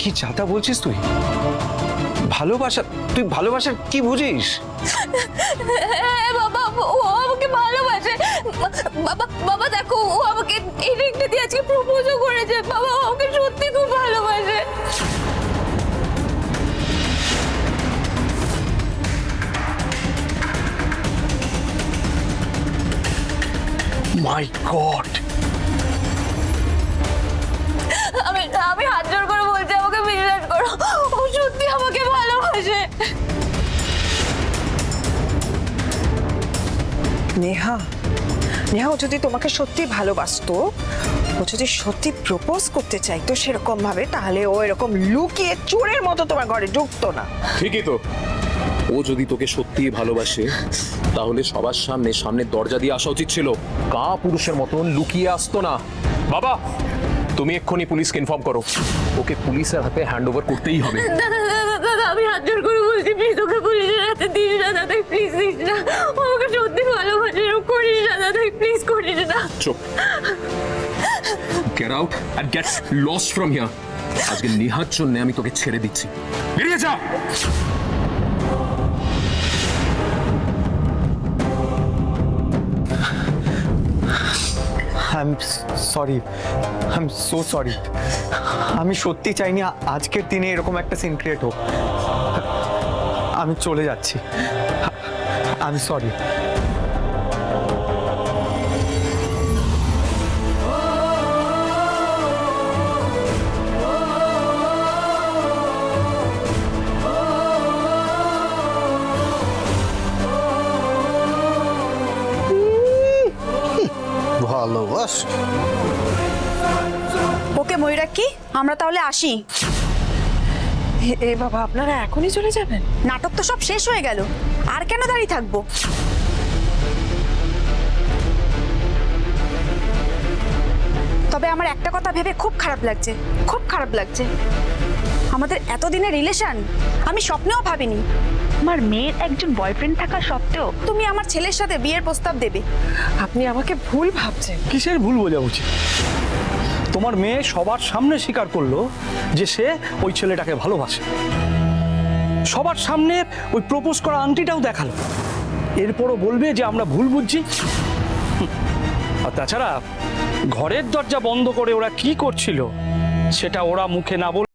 কি চাতা বলছিস তুই? ভালোবাসা? তুই ভালোবাসার কি বুঝিস? হ্যাঁ বাবা, ও আমাকে ভালোবাসে। বাবা বাবা দেখো, ও আমাকে এই রিংটা দিয়ে আজকে প্রপোজও করেছে। বাবা ও আমাকে সত্যি খুব ভালোবাসে। মাই গড! আমি আমি হাত জোড় করে বলছি, আমাকে বিশ্বাস করো, ও সত্যি আমাকে ভালোবাসে। নেহা, নেহা, ও যদি তোমাকে সত্যি ভালোবাসতো, ও যদি সত্যি প্রপোজ করতে চাইতো সেরকম ভাবে, তাহলে ও এরকম লুকিয়ে চোরের মতো তোমার ঘরে ঢুকতো না। ঠিকই তো। ও যদি তোকে সত্যিই ভালোবাসে তাহলে সবার সামনে সামনের দরজা দিয়ে আসা উচিত ছিল, কা পুরুষের মতন লুকিয়ে আসতো না। বাবা, তুমি এক্ষুনি পুলিশকে ইনফর্ম করো, ওকে পুলিশের হাতে হ্যান্ড ওভার করতেই হবে। দাদা দাদা দাদা, আমি হাত জোড় করে বলছি, প্লিজ ওকে পুলিশের হাতে দিস না দাদা, প্লিজ দিস না। ও আমাকে সত্যি ভালোবাসে, এরকম করিস না দাদা, প্লিজ করিস না। চুপ। Get out and get lost from here. আজকে নিহার জন্য আমি তোকে ছেড়ে দিচ্ছি, বেরিয়ে যা। I am sorry, I am so sorry. আমি সত্যি চাইনি আজকের দিনে এরকম একটা সিন ক্রিয়েট হোক। আমি চলে যাচ্ছি। I am sorry. ভালোবাস? ওকে ময়ূরাক্ষী, আমরা তাহলে আসি। এ বাবা, আপনারা এখনই চলে যাবেন? নাটক তো সব শেষ হয়ে গেল, আর কেন দাঁড়িয়ে থাকবো? তবে আমার একটা কথা ভেবে খুব খারাপ লাগছে, খুব খারাপ লাগছে। আমাদের এতদিনের রিলেশন আমি স্বপ্নেও ভাবিনি। আমার মেয়ের একজন বয়ফ্রেন্ড থাকা সত্ত্বেও তুমি আমার ছেলের সাথে বিয়ের প্রস্তাব দেবে। আপনি আমাকে ভুল ভাবছেন। কিসের ভুল বোঝাবুঝি? তোমার মেয়ে সবার সামনে স্বীকার করলো যে সে ওই ছেলেটাকে ভালোবাসে, সবার সামনে ওই প্রপোজ করা আংটিটাও দেখালো। এরপরও বলবে যে আমরা ভুল বুঝছি? আর তাছাড়া ঘরের দরজা বন্ধ করে ওরা কি করছিল সেটা ওরা মুখে না বলে